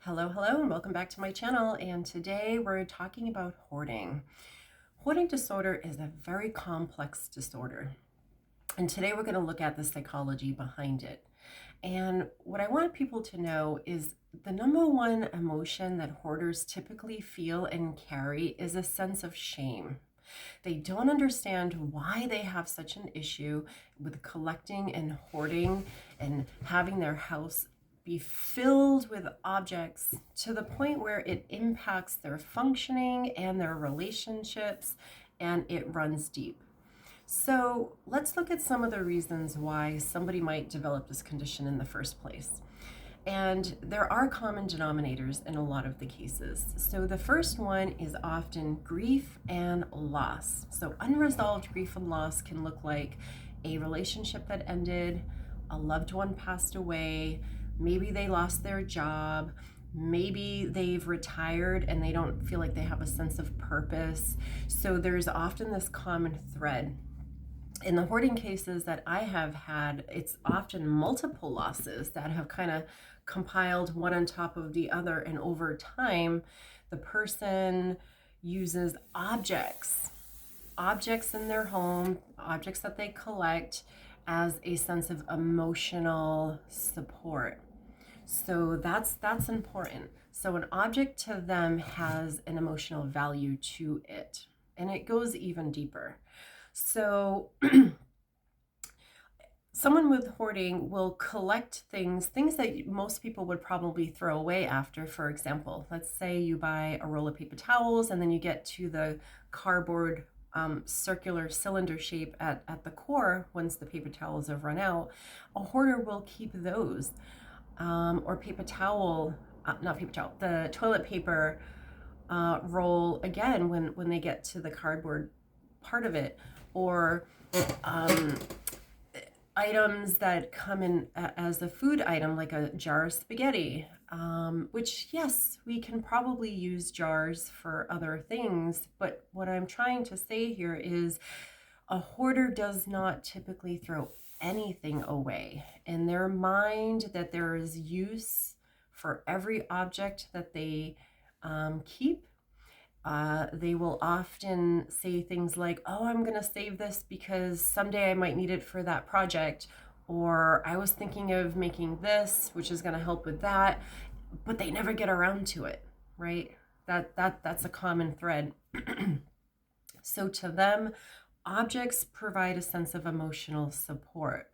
Hello, and welcome back to my channel. And today we're talking about hoarding. Hoarding disorder is a very complex disorder. And today we're going to look at the psychology behind it. And what I want people to know is the number one emotion that hoarders typically feel and carry is a sense of shame. They don't understand why they have such an issue with collecting and hoarding and having their house be filled with objects to the point where it impacts their functioning and their relationships, and it runs deep. So let's look at some of the reasons why somebody might develop this condition in the first place. And there are common denominators in a lot of the cases. So the first one is often grief and loss. So unresolved grief and loss can look like a relationship that ended, a loved one passed away, maybe they lost their job, maybe they've retired and they don't feel like they have a sense of purpose. So there's often this common thread. In the hoarding cases that I have had, it's often multiple losses that have kind of compiled one on top of the other. And over time, the person uses objects in their home, objects that they collect as a sense of emotional support. So that's important. So an object to them has an emotional value to it, and it goes even deeper. So someone with hoarding will collect things that most people would probably throw away after. For example, let's say you buy a roll of paper towels and then you get to the cardboard circular cylinder shape at the core once the paper towels have run out. A hoarder will keep those. Or paper towel, not paper towel, the toilet paper roll again when they get to the cardboard part of it, or items that come in as a food item, like a jar of spaghetti, which, yes, we can probably use jars for other things, but what I'm trying to say here is a hoarder does not typically throw anything away. In their mind, that there is use for every object that they keep. They will often say things like, oh, I'm going to save this because someday I might need it for that project, or I was thinking of making this, which is going to help with that, but they never get around to it, right? That's a common thread. So to them, objects provide a sense of emotional support.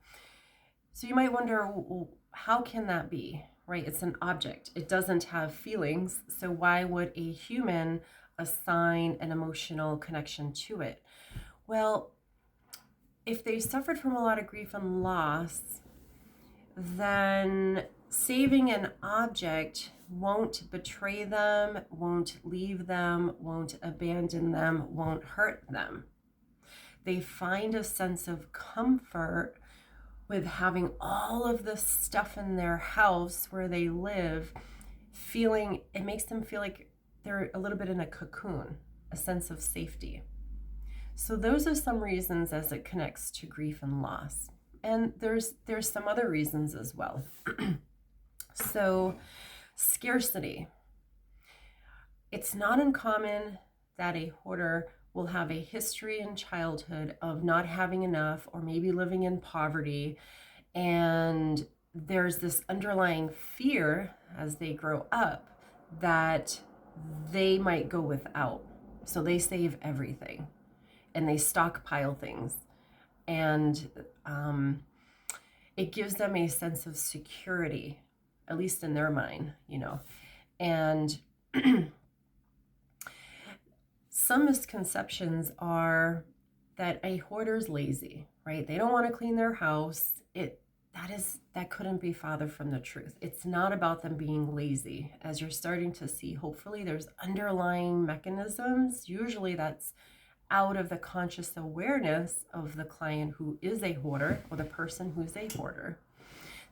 So you might wonder, well, how can that be, right? It's an object. It doesn't have feelings. So why would a human assign an emotional connection to it? Well, if they suffered from a lot of grief and loss, then saving an object won't betray them, won't leave them, won't abandon them, won't hurt them. They find a sense of comfort with having all of this stuff in their house where they live, it makes them feel like they're a little bit in a cocoon, a sense of safety. So those are some reasons as it connects to grief and loss. And there's some other reasons as well. So scarcity. It's not uncommon that a hoarder will have a history in childhood of not having enough, or maybe living in poverty. And there's this underlying fear as they grow up that they might go without. So they save everything and they stockpile things. And it gives them a sense of security, at least in their mind, And some misconceptions are that a hoarder's lazy, right? They don't want to clean their house. That couldn't be farther from the truth. It's not about them being lazy. As you're starting to see, hopefully there's underlying mechanisms. Usually that's out of the conscious awareness of the client who is a hoarder, or the person who's a hoarder.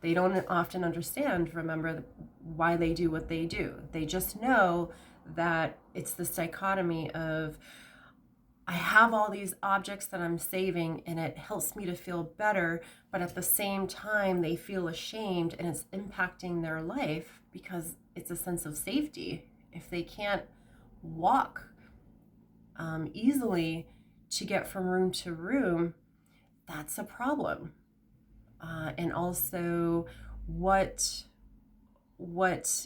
They don't often understand, remember, why they do what they do. They just know that it's the dichotomy of, I have all these objects that I'm saving and it helps me to feel better, but at the same time they feel ashamed and it's impacting their life because it's a sense of safety. If they can't walk easily to get from room to room, that's a problem. And also what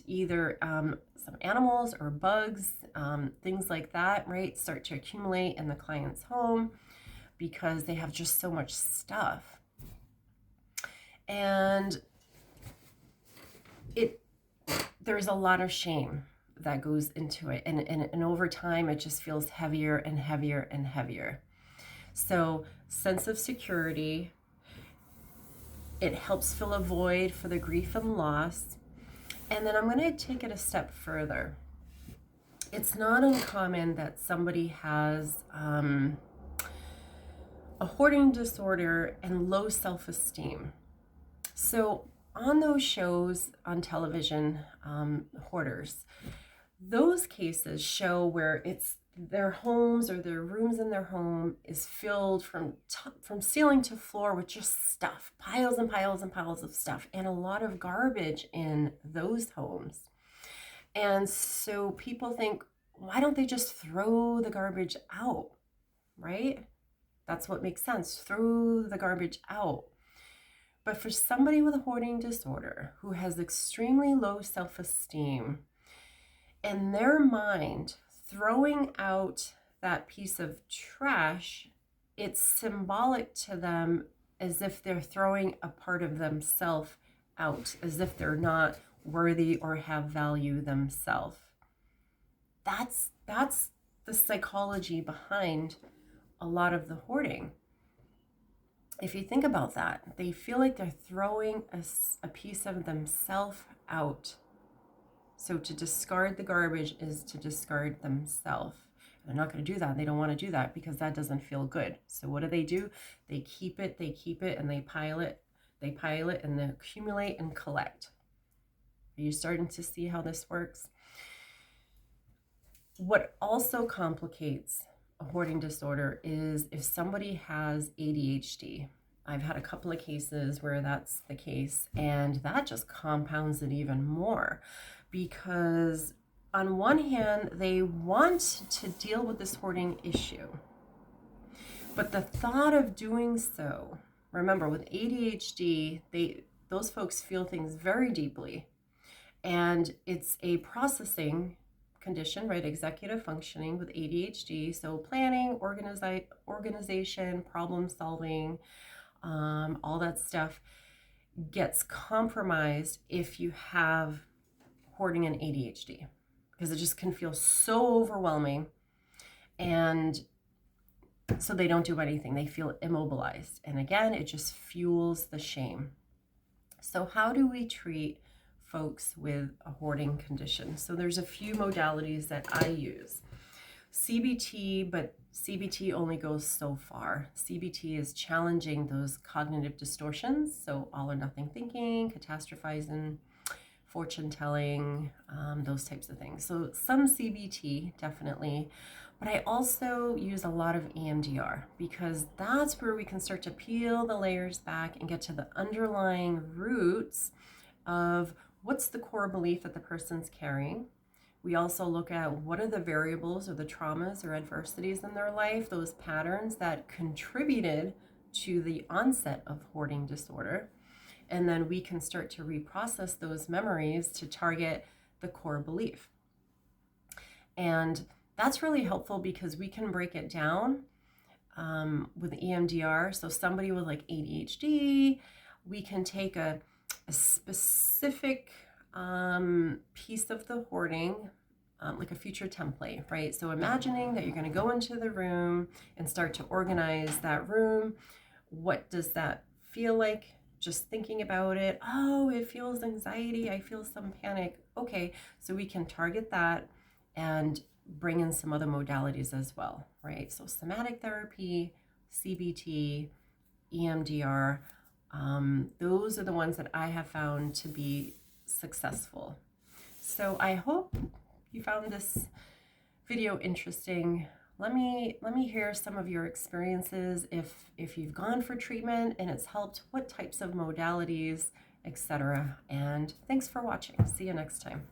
either some animals or bugs, things like that, right, start to accumulate in the client's home because they have just so much stuff. And there's a lot of shame that goes into it. And over time, it just feels heavier and heavier and heavier. So sense of security, it helps fill a void for the grief and loss. And then I'm going to take it a step further. It's not uncommon that somebody has a hoarding disorder and low self-esteem. So on those shows on television, Hoarders, those cases show where it's their homes or their rooms in their home is filled from ceiling to floor with just stuff, piles and piles and piles of stuff, and a lot of garbage in those homes. And so people think, why don't they just throw the garbage out, right? That's what makes sense. Throw the garbage out. But for somebody with a hoarding disorder who has extremely low self-esteem, in their mind, throwing out that piece of trash, it's symbolic to them as if they're throwing a part of themselves out, as if they're not worthy or have value themselves. That's the psychology behind a lot of the hoarding. If you think about that, they feel like they're throwing a piece of themselves out. So to discard the garbage is to discard themselves. They're not going to do that. They don't want to do that because that doesn't feel good. So what do? They keep it, and they pile it, and they accumulate and collect. Are you starting to see how this works? What also complicates a hoarding disorder is if somebody has ADHD. I've had a couple of cases where that's the case, and that just compounds it even more, because on one hand, they want to deal with this hoarding issue, but the thought of doing so, remember with ADHD, those folks feel things very deeply, and it's a processing condition, right? Executive functioning with ADHD. So planning, organization, problem solving, all that stuff gets compromised if you have hoarding and ADHD, because it just can feel so overwhelming. And so they don't do anything. They feel immobilized. And again, it just fuels the shame. So how do we treat folks with a hoarding condition? So there's a few modalities that I use. CBT, but CBT only goes so far. CBT is challenging those cognitive distortions, so all or nothing thinking, catastrophizing, fortune telling, those types of things. So some CBT, definitely. But I also use a lot of EMDR, because that's where we can start to peel the layers back and get to the underlying roots of what's the core belief that the person's carrying. We also look at what are the variables or the traumas or adversities in their life, those patterns that contributed to the onset of hoarding disorder. And then we can start to reprocess those memories to target the core belief. And that's really helpful because we can break it down with EMDR. So somebody with like ADHD, we can take a specific piece of the hoarding, like a future template, right? So imagining that you're going to go into the room and start to organize that room. What does that feel like? Just thinking about it. Oh, it feels anxiety. I feel some panic. Okay, so we can target that and bring in some other modalities as well, right? So somatic therapy, CBT, EMDR, those are the ones that I have found to be successful. So I hope you found this video interesting. Let me hear some of your experiences. If you've gone for treatment and it's helped, what types of modalities etc. And thanks for watching. See you next time.